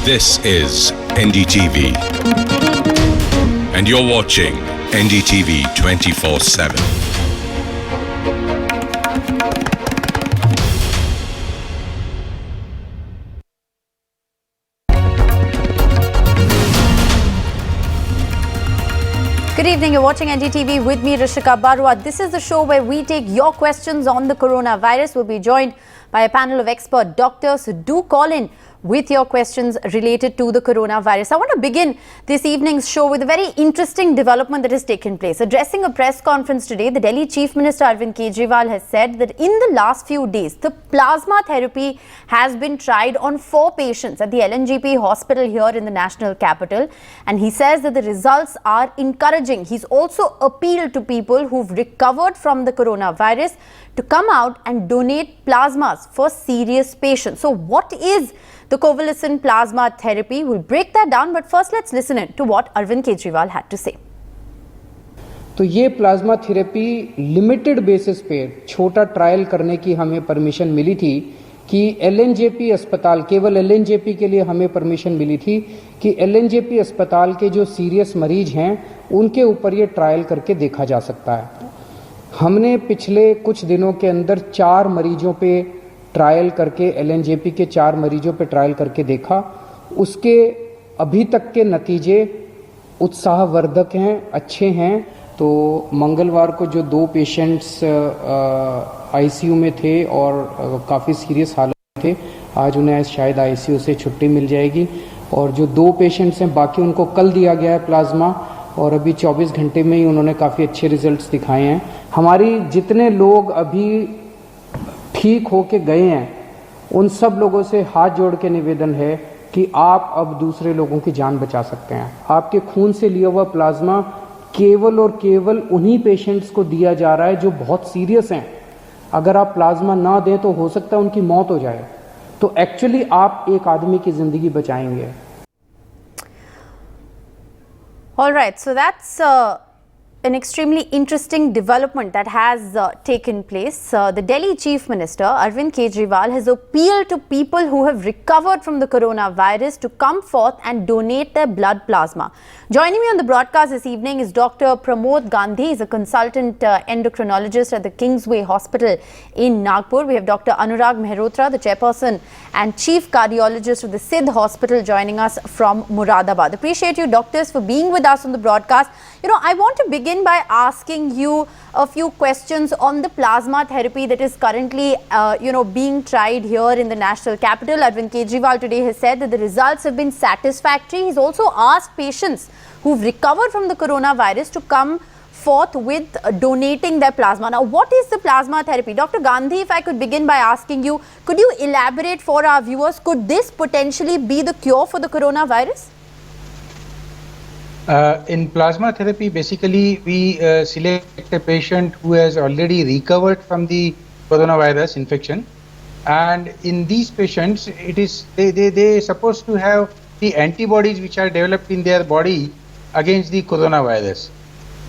This is NDTV, and you're watching NDTV 24/7. Good evening, you're watching NDTV with me, Rishika Barua. This is the show where we take your questions on the coronavirus. We'll be joined by a panel of expert doctors, so do call in with your questions related to the coronavirus. I want to begin this evening's show with a very interesting development that has taken place. Addressing a press conference today, the Delhi Chief Minister Arvind Kejriwal has said that in the last few days, the plasma therapy has been tried on 4 patients at the LNGP hospital here in the national capital. And he says that the results are encouraging. He's also appealed to people who've recovered from the coronavirus to come out and donate plasmas for serious patients. So what is the convalescent plasma therapy? We'll break that down, but first let's listen in to what Arvind Kejriwal had to say. तो ये plasma therapy limited basis पे छोटा trial करने की हमें permission मिली थी कि LNJP अस्पताल, केवल एलएनजेपी के लिए हमें परमिशन मिली थी कि एलएनजेपी अस्पताल के जो सीरियस मरीज हैं उनके ऊपर ये ट्रायल करके देखा जा सकता है। हमने पिछले कुछ दिनों के अंदर 4 मरीजों पे ट्रायल करके, एलएनजेपी के 4 मरीजों पे ट्रायल करके देखा। उसके अभी तक के नतीजे उत्साहवर्धक हैं, अच्छे हैं। तो मंगलवार को जो 2 पेशेंट्स आईसीयू में थे और काफ़ी सीरियस हालत में थे, आज उन्हें शायद आईसीयू से छुट्टी मिल जाएगी। और जो 2 पेशेंट्स हैं बाकी उनको कल दिया गया है प्लाज्मा और अभी 24 घंटे में ही उन्होंने काफ़ी अच्छे रिजल्ट्स दिखाए हैं। हमारी जितने लोग अभी ठीक होके गए हैं उन सब लोगों से हाथ जोड़ के निवेदन है कि आप अब दूसरे लोगों की जान बचा सकते हैं। आपके खून से लिया हुआ प्लाज्मा केवल और केवल उन्हीं पेशेंट्स को दिया जा रहा है जो बहुत सीरियस हैं। अगर आप प्लाज्मा ना दें तो हो सकता है उनकी मौत हो जाए। तो एक्चुअली आप एक आदमी की जिंदगी बचाएंगे। All right, so that's an extremely interesting development that has taken place. The Delhi Chief Minister Arvind Kejriwal has appealed to people who have recovered from the coronavirus to come forth and donate their blood plasma. Joining me on the broadcast this evening is Dr. Pramod Gandhi. He's a consultant endocrinologist at the Kingsway Hospital in Nagpur. We have Dr. Anurag Mehrotra, the chairperson and chief cardiologist of the Sidh Hospital, joining us from Moradabad. Appreciate you doctors for being with us on the broadcast. You know, I want to begin by asking you a few questions on the plasma therapy that is currently, being tried here in the national capital. Arvind Kejriwal today has said that the results have been satisfactory. He's also asked patients who've recovered from the coronavirus to come forth with donating their plasma. Now, what is the plasma therapy? Dr. Gandhi, if I could begin by asking you, could you elaborate for our viewers, could this potentially be the cure for the coronavirus? In plasma therapy, basically we select a patient who has already recovered from the coronavirus infection, and in these patients it is they supposed to have the antibodies which are developed in their body against the coronavirus.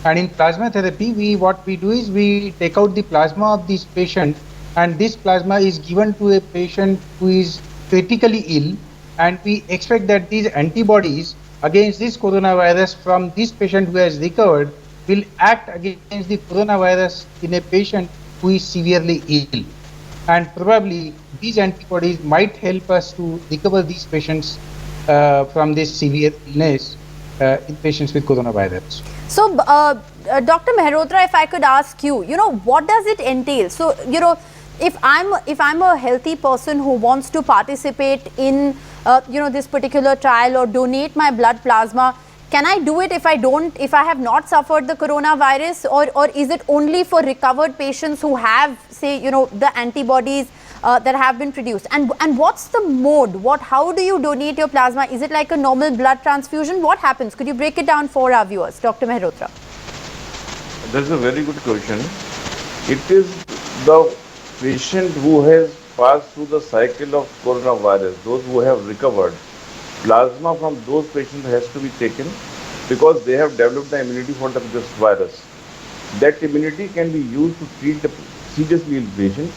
And in plasma therapy, what we do is we take out the plasma of this patient, and this plasma is given to a patient who is critically ill, and we expect that these antibodies against this coronavirus from this patient who has recovered will act against the coronavirus in a patient who is severely ill. And probably these antibodies might help us to recover these patients from this severe illness in patients with coronavirus. So, Dr. Mehrotra, if I could ask you, what does it entail? So, if I'm a healthy person who wants to participate in, this particular trial or donate my blood plasma, can I do it if I have not suffered the coronavirus, or is it only for recovered patients who have, say, the antibodies that have been produced? And what's the mode? How do you donate your plasma? Is it like a normal blood transfusion? What happens? Could you break it down for our viewers, Dr. Mehrotra? That's a very good question. It is the patient who has passed through the cycle of coronavirus, those who have recovered. Plasma from those patients has to be taken because they have developed the immunity for this virus. That immunity can be used to treat the seriously ill patients,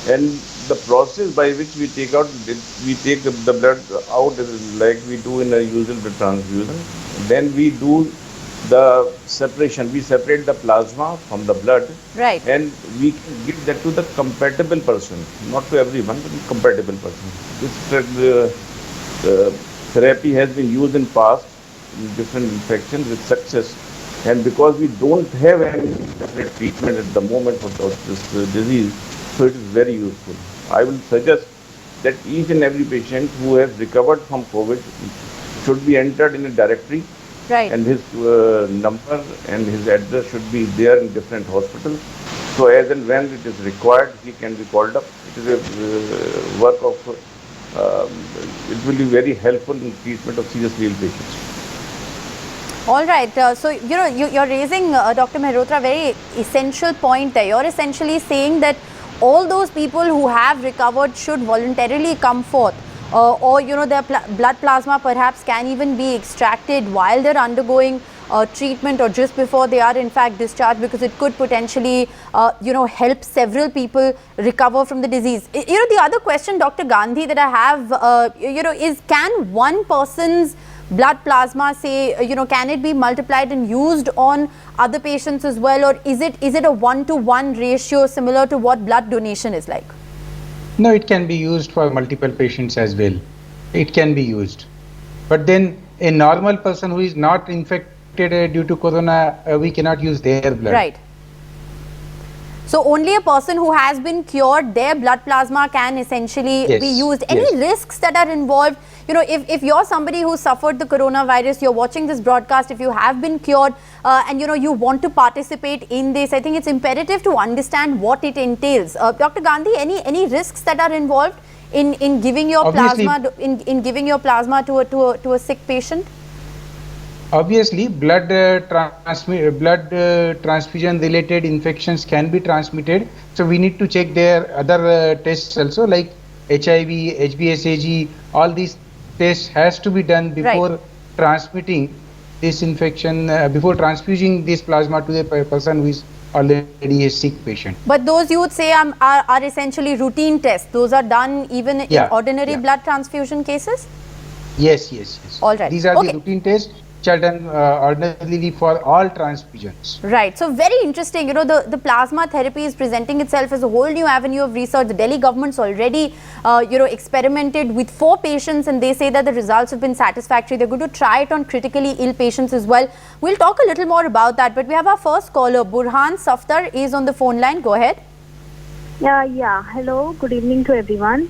and the process by which we take the blood out like we do in a usual blood transfusion. Then we do the separation. We separate the plasma from the blood, Right. and we can give that to the compatible person, not to everyone, but compatible person. This therapy has been used in past in different infections with success, and because we don't have any separate treatment at the moment for this disease, so it is very useful. I will suggest that each and every patient who has recovered from COVID should be entered in a directory, Right. and his number and his address should be there in different hospitals. So as and when it is required, he can be called up. It is a work of, it will be very helpful in treatment of seriously ill patients. All right. So, you're raising, Dr. Mehrotra, a very essential point there. You're essentially saying that all those people who have recovered should voluntarily come forth. Or, their blood plasma perhaps can even be extracted while they're undergoing treatment or just before they are in fact discharged, because it could potentially, help several people recover from the disease. The other question, Dr. Gandhi, that I have, is can one person's blood plasma, say, can it be multiplied and used on other patients as well, or is it a 1-to-1 ratio similar to what blood donation is like? No, it can be used for multiple patients as well. It can be used. But then a normal person who is not infected due to corona, we cannot use their blood. Right. So only a person who has been cured, their blood plasma can essentially be used. Any risks that are involved? If you're somebody who suffered the coronavirus, you're watching this broadcast, if you have been cured and you want to participate in this, I think it's imperative to understand what it entails. Dr. Gandhi, any risks that are involved in giving your plasma in giving your plasma to a sick patient? Obviously, blood transfusion related infections can be transmitted. So we need to check their other tests also, like HIV, HBsAg. All these tests has to be done before transmitting this infection, before transfusing this plasma to a person who is already a sick patient. But those you would say are essentially routine tests. Those are done even in ordinary blood transfusion cases? Yes. All right. These are the routine tests which are done ordinarily for all transfusions. Right. So very interesting. The plasma therapy is presenting itself as a whole new avenue of research. The Delhi government's already, experimented with 4 patients, and they say that the results have been satisfactory. They're going to try it on critically ill patients as well. We'll talk a little more about that. But we have our first caller. Burhan Safdar is on the phone line. Go ahead. Yeah. Hello. Good evening to everyone.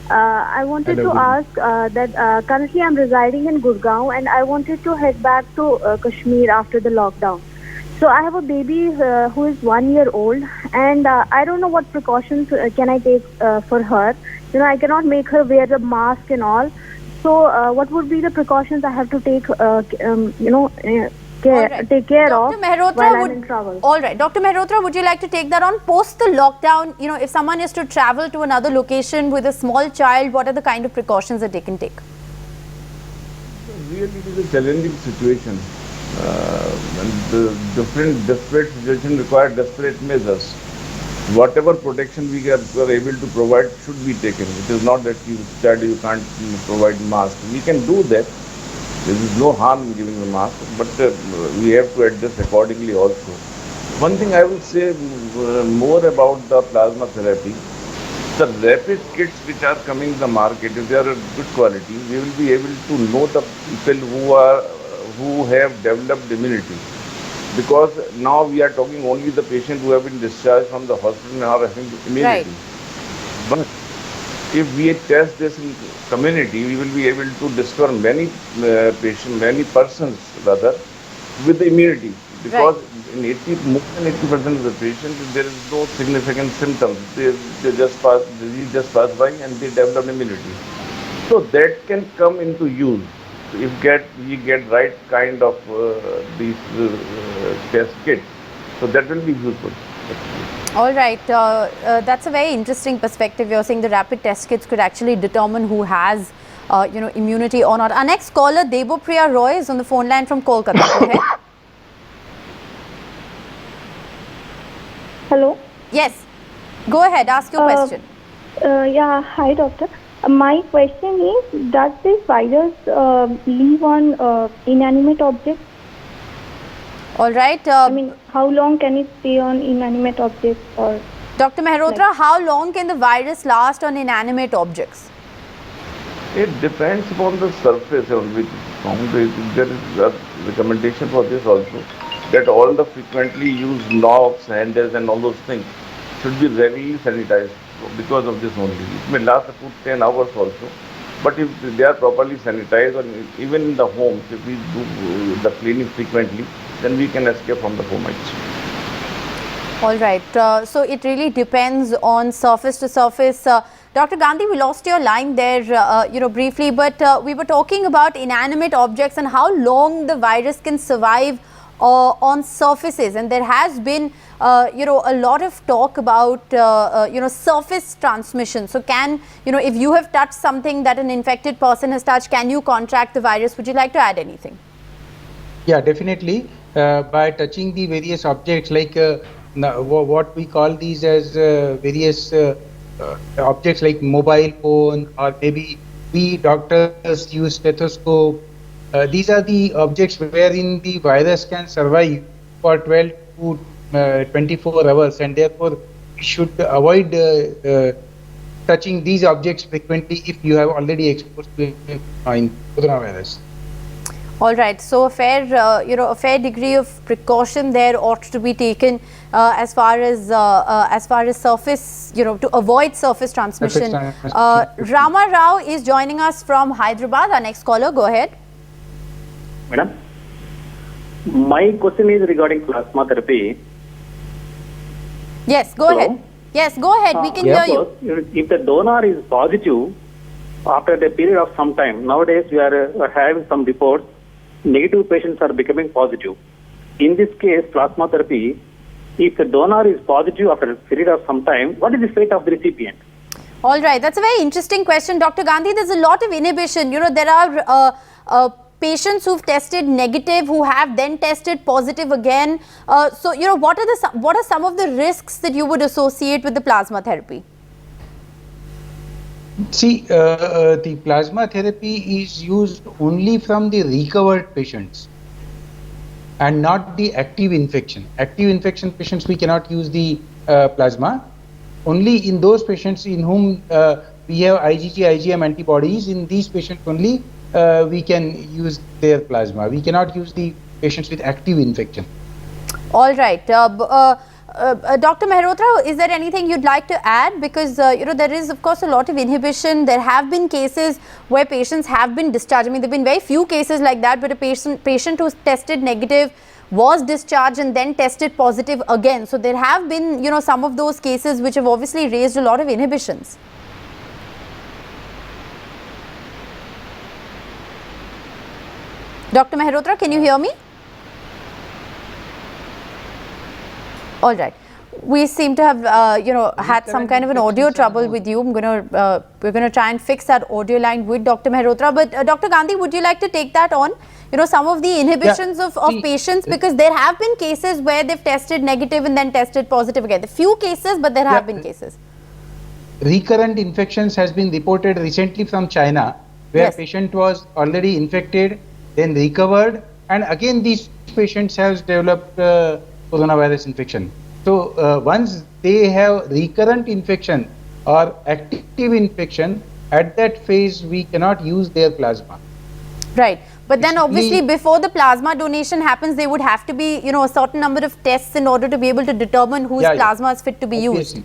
I wanted to ask that currently I'm residing in Gurgaon, and I wanted to head back to Kashmir after the lockdown. So I have a baby who is 1 year old, and I don't know what precautions can I take for her. I cannot make her wear the mask and all. So what would be the precautions I have to take, take care of while I'm in travel? All right. Dr. Mehrotra, would you like to take that on? Post the lockdown, if someone is to travel to another location with a small child, what are the kind of precautions that they can take? Really, it is a challenging situation. And the desperate situation require desperate measures. Whatever protection we are able to provide should be taken. It is not that you can't provide mask. We can do that. There is no harm in giving the mask, but we have to adjust accordingly also. One thing I will say more about the plasma therapy, the rapid kits which are coming in the market, if they are of good quality, we will be able to know the people who have developed immunity. Because now we are talking only the patient who have been discharged from the hospital and are having immunity. Right. But if we test this in community, we will be able to discover many persons with the immunity. Because in more than 80% of the patients, there is no significant symptoms. They just pass, disease just pass by and they develop immunity. So that can come into use if we get right kind of these test kits. So that will be useful. All right. That's a very interesting perspective. You're saying the rapid test kits could actually determine who has, immunity or not. Our next caller, Debopriya Roy, is on the phone line from Kolkata. Go ahead. Hello. Yes. Go ahead. Ask your question. Yeah, hi doctor. My question is, does this virus live on inanimate objects? All right. I mean, how long can it stay on inanimate objects or? Dr. Mehrotra, how long can the virus last on inanimate objects? It depends upon the surface on which it's found. There is a recommendation for this also, that all the frequently used knobs, handles and all those things should be regularly sanitized because of this only. It may last up to 10 hours also. But if they are properly sanitized, and even in the homes, if we do the cleaning frequently, then we can escape from the home actually. All right. So it really depends on surface to surface. Dr. Gandhi, we lost your line there, briefly, but we were talking about inanimate objects and how long the virus can survive on surfaces. And there has been, a lot of talk about, surface transmission. So can, if you have touched something that an infected person has touched, can you contract the virus? Would you like to add anything? Yeah, definitely. By touching the various objects, like what we call these as various objects like mobile phone, or maybe we doctors use stethoscope. These are the objects wherein the virus can survive for 12 to 24 hours, and therefore we should avoid touching these objects frequently if you have already exposed to coronavirus. All right. So a fair degree of precaution there ought to be taken as far as surface, to avoid surface transmission. Rama Rao is joining us from Hyderabad. Our next caller, go ahead. Madam, my question is regarding plasma therapy. Yes, go ahead. Yes, go ahead. We can hear you. If the donor is positive after the period of some time, nowadays we are having some reports, negative patients are becoming positive. In this case, plasma therapy, if the donor is positive after a period of some time, what is the fate of the recipient? All right, that's a very interesting question, Dr. Gandhi. There's a lot of inhibition. There are patients who've tested negative who have then tested positive again. So, what are some of the risks that you would associate with the plasma therapy? See, the plasma therapy is used only from the recovered patients and not the active infection. Active infection patients, we cannot use the plasma. Only in those patients in whom we have IgG, IgM antibodies, in these patients only we can use their plasma. We cannot use the patients with active infection. All right. Dr. Mehrotra, is there anything you'd like to add? Because, there is, of course, a lot of inhibition. There have been cases where patients have been discharged. I mean, there have been very few cases like that, but a patient who's tested negative was discharged and then tested positive again. So there have been, some of those cases which have obviously raised a lot of inhibitions. Dr. Mehrotra, can you hear me? All right. We seem to have, had some kind of an audio trouble with you. We're going to try and fix that audio line with Dr. Mehrotra. But Dr. Gandhi, would you like to take that on? Some of the inhibitions of patients, because there have been cases where they've tested negative and then tested positive again. A few cases, but there have been cases. Recurrent infections has been reported recently from China, where patient was already infected, then recovered, and again these patients have developed coronavirus infection. So once they have recurrent infection or active infection, at that phase we cannot use their plasma. Right. But then obviously before the plasma donation happens, there would have to be, a certain number of tests in order to be able to determine whose plasma is fit to be used.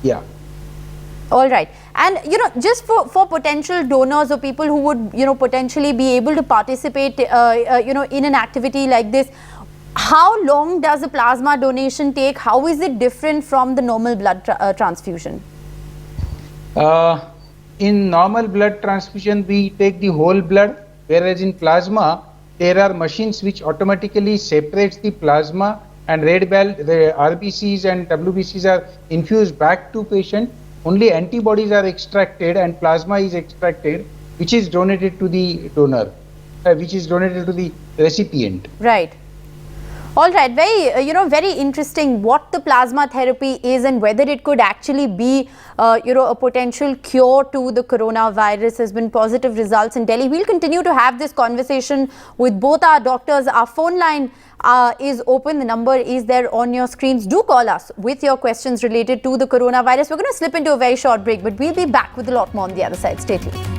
Yeah. All right. And, just for potential donors or people who would, potentially be able to participate, in an activity like this, how long does a plasma donation take? How is it different from the normal blood transfusion? In normal blood transfusion, we take the whole blood, whereas in plasma, there are machines which automatically separates the plasma, and the RBCs and WBCs are infused back to patient. Only antibodies are extracted and plasma is extracted, which is donated to the donor, which is donated to the recipient. Right. All right, very interesting what the plasma therapy is and whether it could actually be, a potential cure to the coronavirus. Has been positive results in Delhi. We'll continue to have this conversation with both our doctors. Our phone line is open. The number is there on your screens. Do call us with your questions related to the coronavirus. We're going to slip into a very short break, but we'll be back with a lot more on the other side. Stay tuned.